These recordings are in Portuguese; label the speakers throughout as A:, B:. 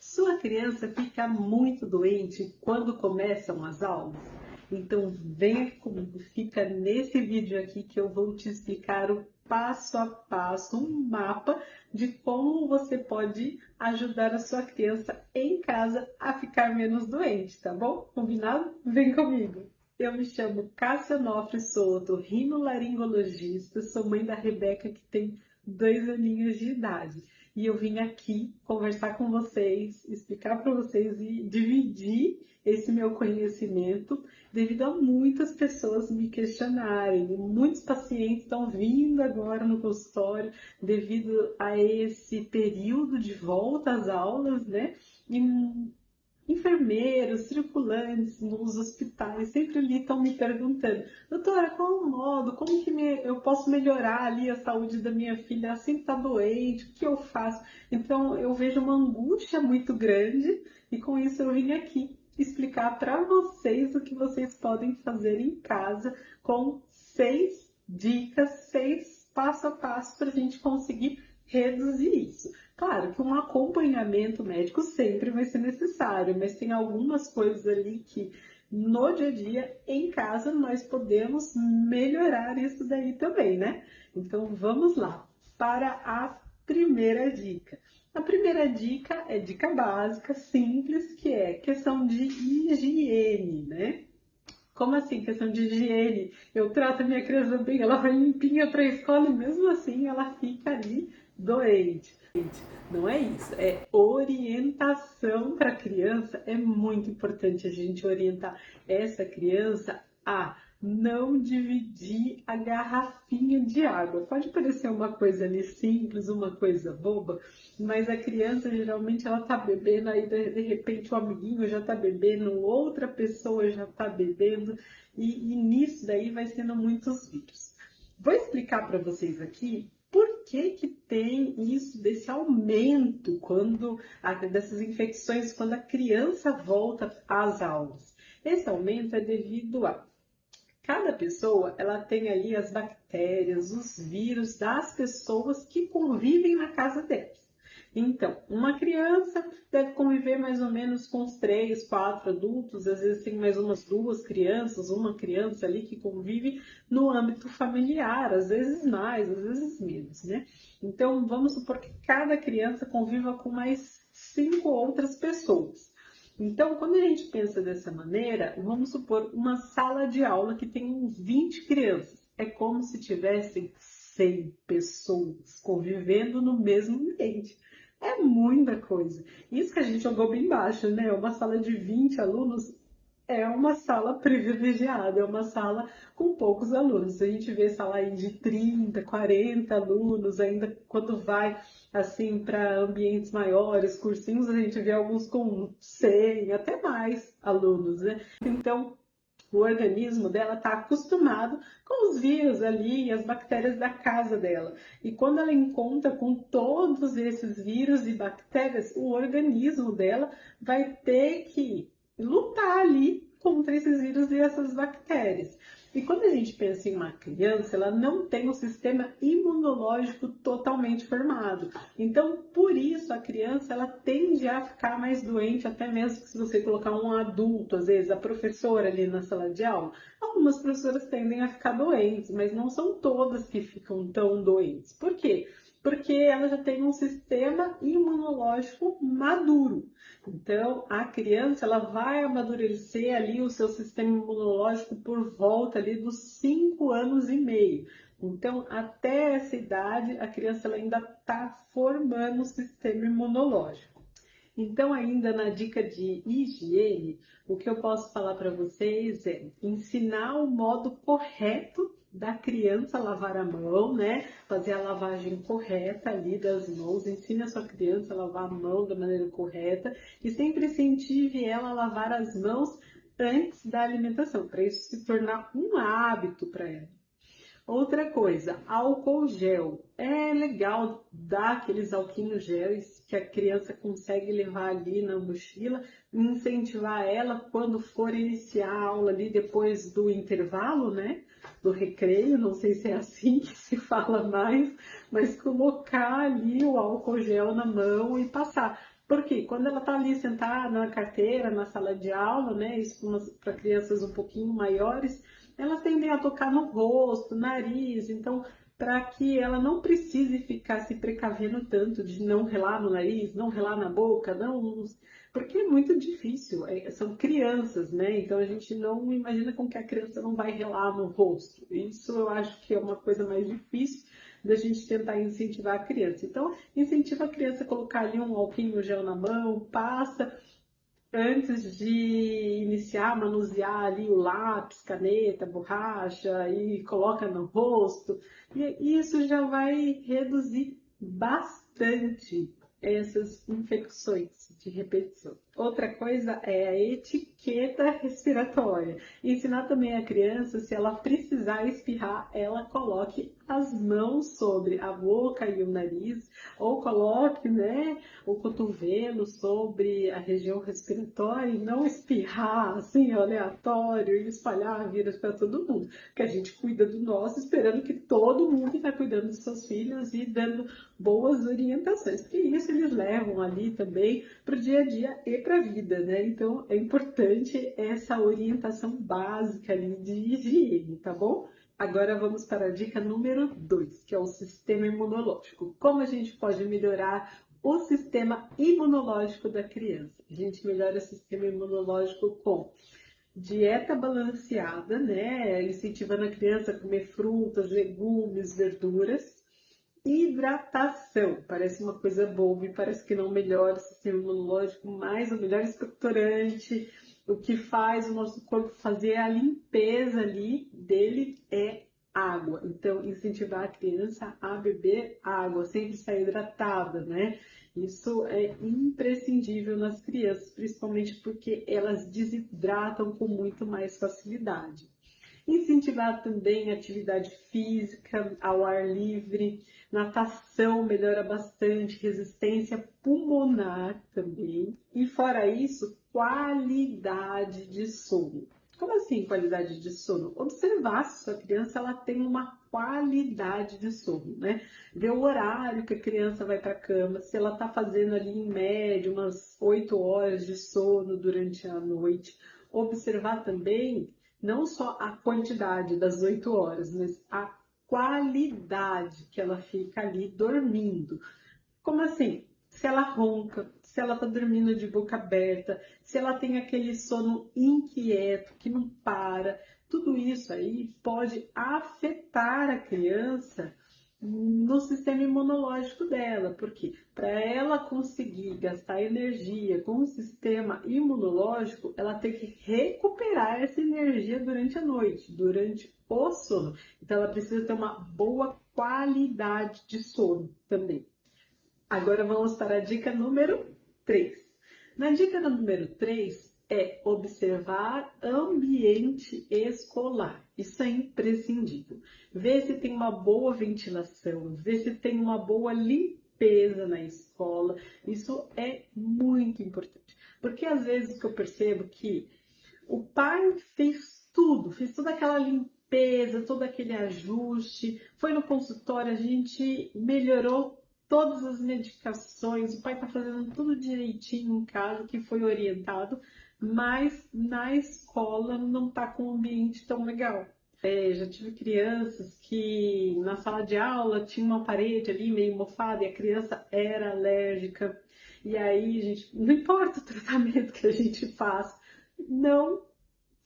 A: Sua criança fica muito doente quando começam as aulas? Então venha comigo, fica nesse vídeo aqui que eu vou te explicar o passo a passo, um mapa de como você pode ajudar a sua criança em casa a ficar menos doente, tá bom? Combinado? Vem comigo! Eu me chamo Cássia Onofre, sou otorrinolaringologista, sou mãe da Rebeca que tem 2 aninhos de idade. E eu vim aqui conversar com vocês, explicar para vocês e dividir esse meu conhecimento devido a muitas pessoas me questionarem. Muitos pacientes estão vindo agora no consultório devido a esse período de volta às aulas, né? E enfermeiros, circulantes nos hospitais sempre ali estão me perguntando: doutora, qual é o modo? Como que eu posso melhorar ali a saúde da minha filha? Ela sempre está doente, o que eu faço? Então eu vejo uma angústia muito grande e com isso eu vim aqui explicar para vocês o que vocês podem fazer em casa com 6 dicas, 6 passo a passo para a gente conseguir reduzir isso. Claro que um acompanhamento médico sempre vai ser necessário, mas tem algumas coisas ali que no dia a dia, em casa, nós podemos melhorar isso daí também, né? Então vamos lá para a primeira dica. A primeira dica é dica básica, simples, que é questão de higiene, né? Como assim, questão de higiene? Eu trato a minha criança bem, ela vai limpinha para a escola e mesmo assim ela fica ali doente. Não é isso, é orientação para a criança. É muito importante a gente orientar essa criança a não dividir a garrafinha de água. Pode parecer uma coisa ali simples, uma coisa boba, mas a criança geralmente ela tá bebendo, aí de repente o amiguinho já tá bebendo, outra pessoa já tá bebendo, e nisso daí vai sendo muitos vírus. Vou explicar para vocês aqui por que que tem isso desse aumento dessas infecções quando a criança volta às aulas. Esse aumento é devido a cada pessoa, ela tem ali as bactérias, os vírus das pessoas que convivem na casa delas. Então, uma criança deve conviver mais ou menos com uns 3, 4 adultos, às vezes tem mais umas 2 crianças, uma criança ali que convive no âmbito familiar, às vezes mais, às vezes menos, né? Então, vamos supor que cada criança conviva com mais 5 outras pessoas. Então, quando a gente pensa dessa maneira, vamos supor uma sala de aula que tem uns 20 crianças. É como se tivessem 100 pessoas convivendo no mesmo ambiente. É muita coisa. Isso que a gente jogou bem baixo, né? Uma sala de 20 alunos é uma sala privilegiada, é uma sala com poucos alunos. A gente vê sala aí de 30, 40 alunos, ainda quando vai assim para ambientes maiores, cursinhos, a gente vê alguns com 100, até mais alunos, né? Então, o organismo dela está acostumado com os vírus ali, as bactérias da casa dela. E quando ela encontra com todos esses vírus e bactérias, o organismo dela vai ter que lutar ali contra esses vírus e essas bactérias. E quando a gente pensa em uma criança, ela não tem um sistema imunológico totalmente formado. Então, por isso, a criança ela tende a ficar mais doente, até mesmo que se você colocar um adulto, às vezes a professora ali na sala de aula, algumas professoras tendem a ficar doentes, mas não são todas que ficam tão doentes. Por quê? Porque ela já tem um sistema imunológico maduro. Então, a criança ela vai amadurecer ali o seu sistema imunológico por volta ali dos 5 anos e meio. Então, até essa idade, a criança ela ainda está formando o sistema imunológico. Então, ainda na dica de higiene, o que eu posso falar para vocês é ensinar o modo correto da criança a lavar a mão, né? Fazer a lavagem correta ali das mãos. Ensine a sua criança a lavar a mão da maneira correta e sempre incentive ela a lavar as mãos antes da alimentação, para isso se tornar um hábito para ela. Outra coisa, álcool gel. É legal dar aqueles alquinhos géis que a criança consegue levar ali na mochila e incentivar ela quando for iniciar a aula ali depois do intervalo, né? Do recreio, não sei se é assim que se fala mais, mas colocar ali o álcool gel na mão e passar. Porque quando ela está ali sentada na carteira, na sala de aula, né, isso para crianças um pouquinho maiores, elas tendem a tocar no rosto, nariz, então para que ela não precise ficar se precavendo tanto de não relar no nariz, não relar na boca, não, porque é muito difícil, são crianças, né? Então a gente não imagina como que a criança não vai relar no rosto. Isso eu acho que é uma coisa mais difícil da gente tentar incentivar a criança. Então, incentiva a criança a colocar ali um álcool gel na mão, passa antes de iniciar, manusear ali o lápis, caneta, borracha e coloca no rosto. E isso já vai reduzir bastante essas infecções de repetição. Outra coisa é a etiqueta respiratória. Ensinar também a criança, se ela precisar espirrar, ela coloque as mãos sobre a boca e o nariz, ou coloque, né, o cotovelo sobre a região respiratória e não espirrar assim, aleatório e espalhar vírus para todo mundo. Porque a gente cuida do nosso, esperando que todo mundo está cuidando dos seus filhos e dando boas orientações, porque isso eles levam ali também para o dia a dia e para a vida, né? Então é importante essa orientação básica ali de higiene, tá bom? Agora vamos para a dica número 2, que é o sistema imunológico. Como a gente pode melhorar o sistema imunológico da criança? A gente melhora o sistema imunológico com dieta balanceada, né? Incentivando a criança a comer frutas, legumes, verduras. Hidratação, parece uma coisa boba e parece que não melhora o sistema imunológico, mas o melhor expectorante, o que faz o nosso corpo fazer a limpeza ali dele é água. Então, incentivar a criança a beber água, sempre estar hidratada, né? Isso é imprescindível nas crianças, principalmente porque elas desidratam com muito mais facilidade. Incentivar também a atividade física ao ar livre, natação melhora bastante, resistência pulmonar também. E fora isso, qualidade de sono. Como assim qualidade de sono? Observar se sua criança ela tem uma qualidade de sono, né? Ver o horário que a criança vai para a cama, se ela está fazendo ali em média umas 8 horas de sono durante a noite. Observar também não só a quantidade das 8 horas, mas a qualidade que ela fica ali dormindo. Como assim? Se ela ronca, se ela está dormindo de boca aberta, se ela tem aquele sono inquieto que não para, tudo isso aí pode afetar a criança no sistema imunológico dela, porque para ela conseguir gastar energia com o sistema imunológico, ela tem que recuperar essa energia durante a noite, durante o sono. Então ela precisa ter uma boa qualidade de sono também. Agora vamos para a dica número 3. Na dica número 3 é observar ambiente escolar. Isso é imprescindível. Ver se tem uma boa ventilação, ver se tem uma boa limpeza na escola. Isso é muito importante. Porque às vezes que eu percebo que o pai fez toda aquela limpeza, todo aquele ajuste, foi no consultório, a gente melhorou todas as medicações, o pai está fazendo tudo direitinho em casa, que foi orientado, mas na escola não está com um ambiente tão legal. Já tive crianças que na sala de aula tinha uma parede ali meio mofada e a criança era alérgica. E aí, gente, não importa o tratamento que a gente faz, não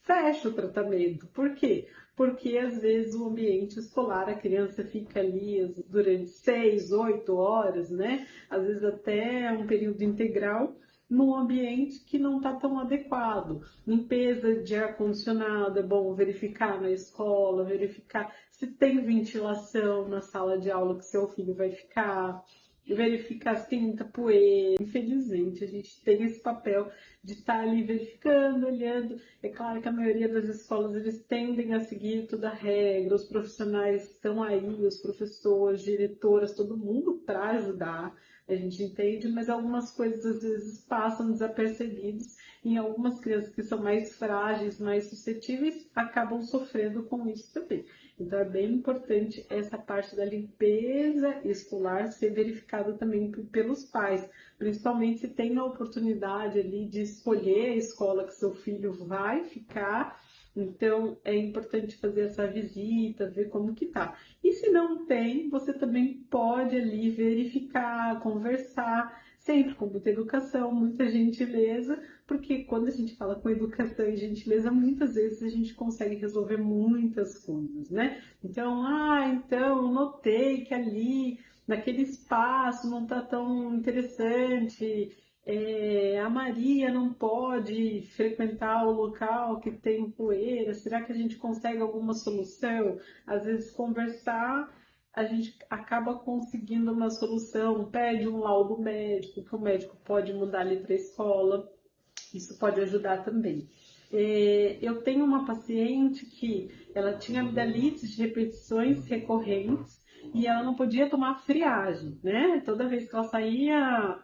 A: fecha o tratamento. Por quê? Porque às vezes o ambiente escolar, a criança fica ali durante 6, 8 horas, né? Às vezes até um período integral, num ambiente que não está tão adequado. Limpeza de ar-condicionado, é bom verificar na escola, verificar se tem ventilação na sala de aula que seu filho vai ficar, verificar se tem muita poeira. Infelizmente, a gente tem esse papel de estar ali verificando, olhando. É claro que a maioria das escolas eles tendem a seguir toda a regra, os profissionais estão aí, os professores, diretoras, todo mundo para ajudar. a gente entende, mas algumas coisas às vezes passam desapercebidas. Em algumas crianças que são mais frágeis, mais suscetíveis, acabam sofrendo com isso também. Então é bem importante essa parte da limpeza escolar ser verificada também pelos pais, principalmente se tem a oportunidade ali de escolher a escola que seu filho vai ficar. Então é importante fazer essa visita, ver como que tá. E se não tem, você também pode ali verificar, conversar, sempre com muita educação, muita gentileza, porque quando a gente fala com educação e gentileza, muitas vezes a gente consegue resolver muitas coisas, né? Então, notei que ali, naquele espaço, não está tão interessante. A Maria não pode frequentar o local que tem poeira. Será que a gente consegue alguma solução? Às vezes, conversar, a gente acaba conseguindo uma solução, pede um laudo médico, que o médico pode mudar ali para a escola. Isso pode ajudar também. Eu tenho uma paciente que ela tinha amidalite de repetições recorrentes e ela não podia tomar friagem, né? Toda vez que ela saía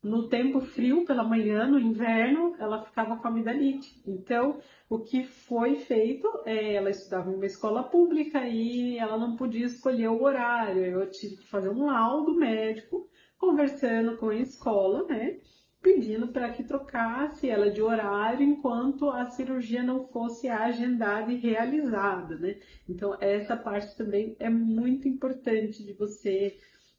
A: no tempo frio pela manhã, no inverno, ela ficava com amidalite. Então, o que foi feito ela estudava em uma escola pública e ela não podia escolher o horário. Eu tive que fazer um laudo médico, conversando com a escola, né? Pedindo para que trocasse ela de horário enquanto a cirurgia não fosse agendada e realizada, né? Então, essa parte também é muito importante de você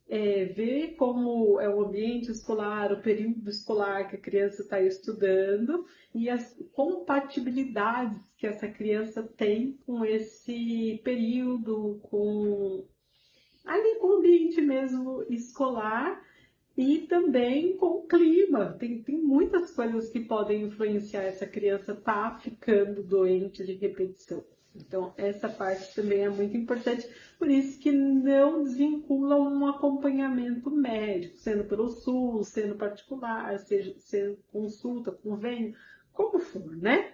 A: ver como é o ambiente escolar, o período escolar que a criança está estudando e as compatibilidades que essa criança tem com esse período, com ali com o ambiente mesmo escolar e também com o clima. Tem muitas coisas que podem influenciar essa criança estar ficando doente de repetição. Então, essa parte também é muito importante, por isso que não desvincula um acompanhamento médico, sendo pelo SUS, sendo particular, seja sendo consulta, convênio, como for, né?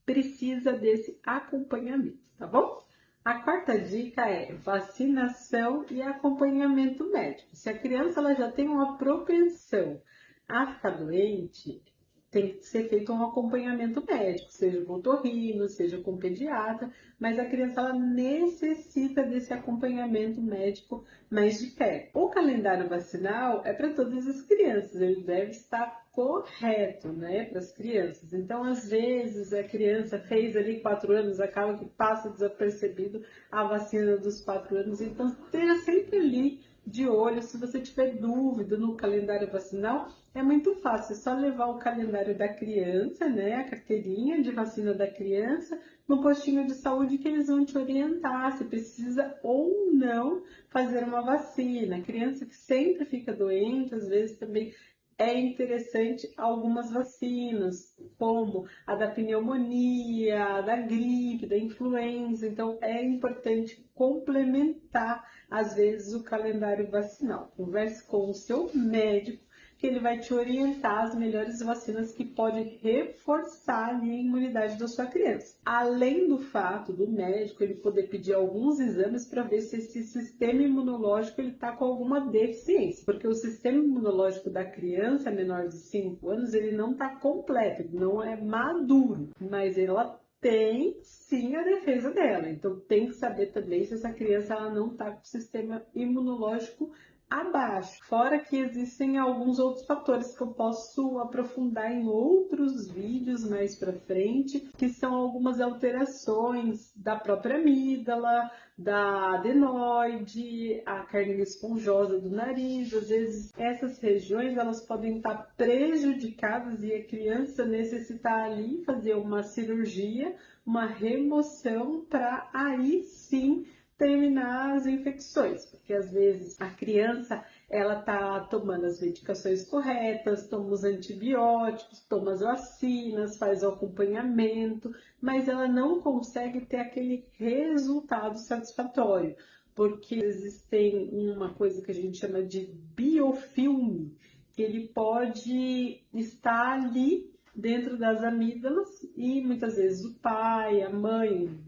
A: Precisa desse acompanhamento, tá bom? A quarta dica é vacinação e acompanhamento médico. Se a criança ela já tem uma propensão a ficar doente, tem que ser feito um acompanhamento médico, seja com otorrino, seja com pediatra, mas a criança ela necessita desse acompanhamento médico mais de perto. O calendário vacinal é para todas as crianças, ele deve estar correto, né, para as crianças. Então, às vezes, a criança fez ali 4 anos, acaba que passa desapercebido a vacina dos 4 anos, então esteja sempre ali de olho. Se você tiver dúvida no calendário vacinal, é muito fácil, é só levar o calendário da criança, né, a carteirinha de vacina da criança, no postinho de saúde que eles vão te orientar se precisa ou não fazer uma vacina. A criança que sempre fica doente, às vezes também é interessante algumas vacinas, como a da pneumonia, a da gripe, da influenza. Então, é importante complementar, às vezes, o calendário vacinal. Converse com o seu médico, que ele vai te orientar as melhores vacinas que podem reforçar ali, a imunidade da sua criança. Além do fato do médico ele poder pedir alguns exames para ver se esse sistema imunológico está com alguma deficiência, porque o sistema imunológico da criança menor de 5 anos ele não está completo, ele não é maduro, mas ela tem sim a defesa dela. Então tem que saber também se essa criança ela não está com o sistema imunológico abaixo. Fora que existem alguns outros fatores que eu posso aprofundar em outros vídeos mais para frente, que são algumas alterações da própria amígdala, da adenoide, a carne esponjosa do nariz. Às vezes essas regiões elas podem estar prejudicadas e a criança necessitar ali fazer uma cirurgia, uma remoção para aí sim terminar as infecções, porque às vezes a criança ela tá tomando as medicações corretas, toma os antibióticos, toma as vacinas, faz o acompanhamento, mas ela não consegue ter aquele resultado satisfatório, porque existem uma coisa que a gente chama de biofilme, que ele pode estar ali dentro das amígdalas e muitas vezes o pai, a mãe,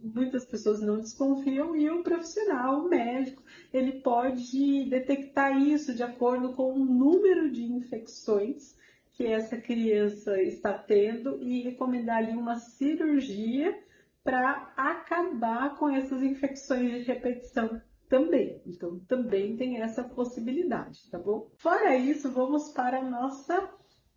A: muitas pessoas não desconfiam e o profissional, o médico, ele pode detectar isso de acordo com o número de infecções que essa criança está tendo e recomendar ali uma cirurgia para acabar com essas infecções de repetição também. Então, também tem essa possibilidade, tá bom? Fora isso, vamos para a nossa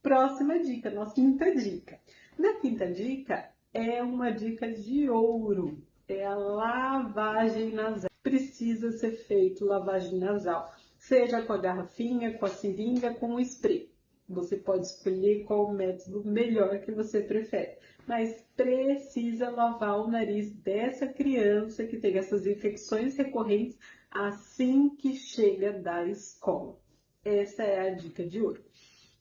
A: próxima dica, nossa quinta dica. Na quinta dica é uma dica de ouro, é a lavagem nasal. Precisa ser feito lavagem nasal, seja com a garrafinha, com a seringa, com o spray. Você pode escolher qual o método melhor que você prefere, mas precisa lavar o nariz dessa criança que tem essas infecções recorrentes assim que chega da escola. Essa é a dica de ouro.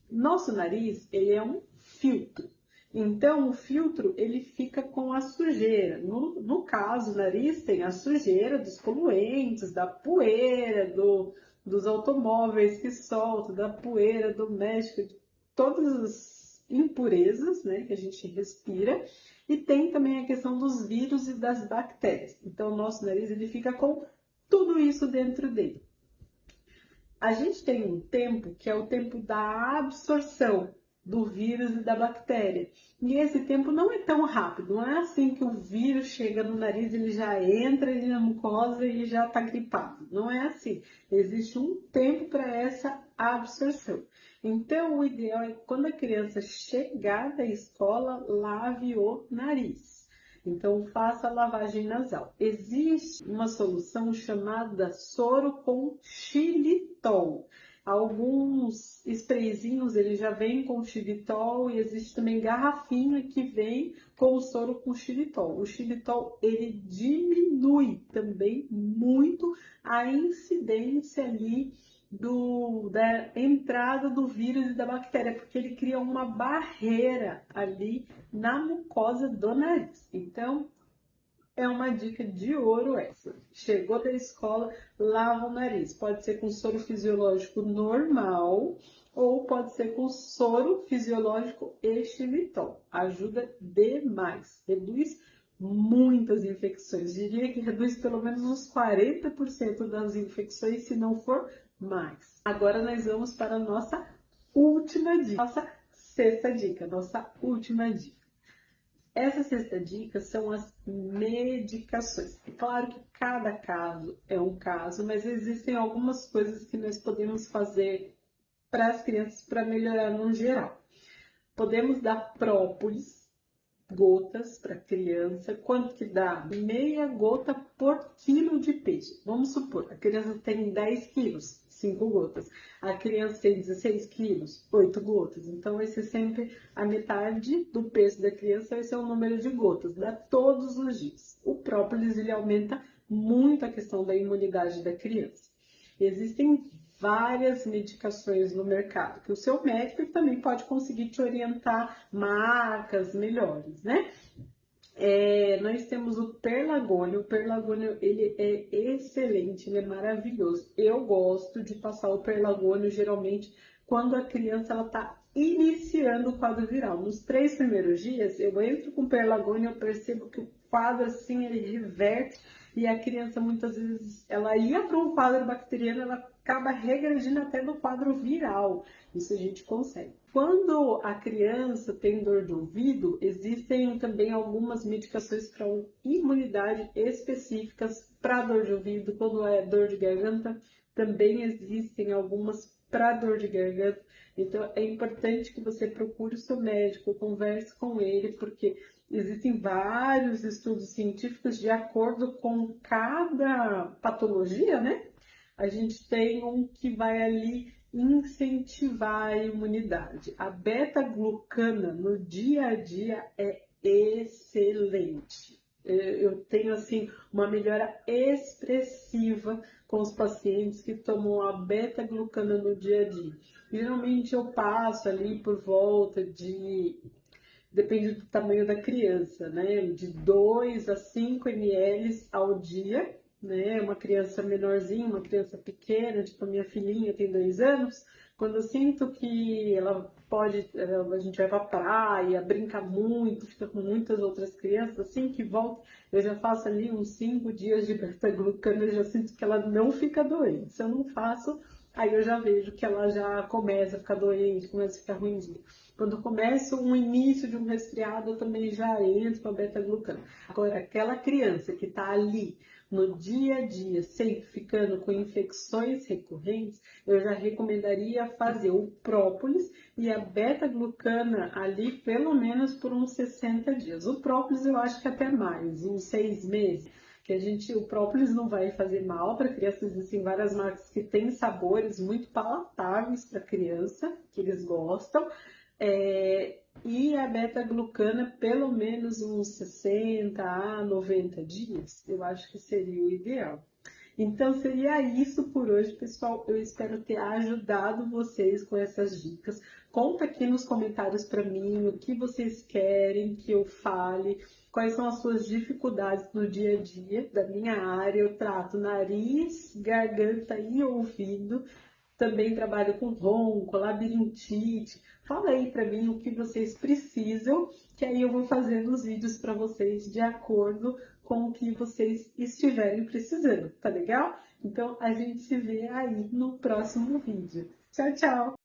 A: Nosso nariz, ele é um filtro. Então, o filtro, ele fica com a sujeira. No caso, o nariz tem a sujeira dos poluentes, da poeira, dos automóveis que soltam, da poeira doméstica, de todas as impurezas, né, que a gente respira. E tem também a questão dos vírus e das bactérias. Então, o nosso nariz, ele fica com tudo isso dentro dele. A gente tem um tempo que é o tempo da absorção do vírus e da bactéria. E esse tempo não é tão rápido, não é assim que o vírus chega no nariz, ele já entra na mucosa e já está gripado. Não é assim. Existe um tempo para essa absorção. Então, o ideal é que quando a criança chegar da escola, lave o nariz. Então, faça a lavagem nasal. Existe uma solução chamada soro com xilitol. Alguns sprayzinhos, ele já vem com xilitol e existe também garrafinha que vem com o soro com xilitol. O xilitol, ele diminui também muito a incidência ali da entrada do vírus e da bactéria, porque ele cria uma barreira ali na mucosa do nariz. Então, é uma dica de ouro essa. Chegou da escola, lava o nariz. Pode ser com soro fisiológico normal ou pode ser com soro fisiológico e xilitol. Ajuda demais. Reduz muitas infecções. Diria que reduz pelo menos uns 40% das infecções, se não for mais. Agora nós vamos para a nossa última dica. Nossa sexta dica, nossa última dica. Essa sexta dica são as medicações. É claro que cada caso é um caso, mas existem algumas coisas que nós podemos fazer para as crianças para melhorar no geral. Podemos dar própolis, gotas para criança. Quanto que dá? Meia gota por quilo de peso. Vamos supor, a criança tem 10 quilos, 5 gotas. A criança tem 16 quilos, 8 gotas. Então, vai ser sempre a metade do peso da criança, vai ser o número de gotas. Dá todos os dias. O própolis, ele aumenta muito a questão da imunidade da criança. Existem várias medicações no mercado, que o seu médico também pode conseguir te orientar marcas melhores, né? Nós temos o Perlagônio. O Perlagônio, ele é excelente, ele é maravilhoso. Eu gosto de passar o Perlagônio, geralmente, quando a criança está iniciando o quadro viral. Nos 3 primeiros dias, eu entro com o Perlagônio, eu percebo que o quadro, assim, ele reverte e a criança, muitas vezes, ela ia para um quadro bacteriano, ela acaba regredindo até no quadro viral. Isso a gente consegue. Quando a criança tem dor de ouvido, existem também algumas medicações para imunidade específicas para dor de ouvido. Quando é dor de garganta, também existem algumas para dor de garganta. Então, é importante que você procure o seu médico, converse com ele, porque existem vários estudos científicos de acordo com cada patologia, né? A gente tem um que vai ali incentivar a imunidade. A beta-glucana no dia a dia é excelente. Eu tenho assim uma melhora expressiva com os pacientes que tomam a beta-glucana no dia a dia. Geralmente eu passo ali por volta de, depende do tamanho da criança, né? De 2 a 5 ml ao dia, né? Uma criança menorzinha, uma criança pequena, tipo a minha filhinha tem 2 anos, Quando eu sinto que ela pode, a gente vai pra praia, brinca muito, fica com muitas outras crianças, assim que volta, eu já faço ali uns 5 dias de beta-glucana, eu já sinto que ela não fica doente. Se eu não faço, aí eu já vejo que ela já começa a ficar doente, começa a ficar ruimzinha. Quando começa um início de um resfriado, eu também já entro com a beta-glucana. Agora, aquela criança que está ali no dia a dia, sempre ficando com infecções recorrentes, eu já recomendaria fazer o própolis e a beta-glucana ali pelo menos por uns 60 dias. O própolis eu acho que até mais, uns 6 meses. Que o própolis não vai fazer mal para crianças, existem várias marcas que têm sabores muito palatáveis para criança, que eles gostam. E a beta-glucana, pelo menos uns 60 a 90 dias, eu acho que seria o ideal. Então, seria isso por hoje, pessoal. Eu espero ter ajudado vocês com essas dicas. Conta aqui nos comentários para mim o que vocês querem que eu fale, quais são as suas dificuldades no dia a dia da minha área. Eu trato nariz, garganta e ouvido. Também trabalho com ronco, labirintite. Fala aí para mim o que vocês precisam, que aí eu vou fazendo os vídeos para vocês de acordo com o que vocês estiverem precisando, tá legal? Então a gente se vê aí no próximo vídeo. Tchau, tchau!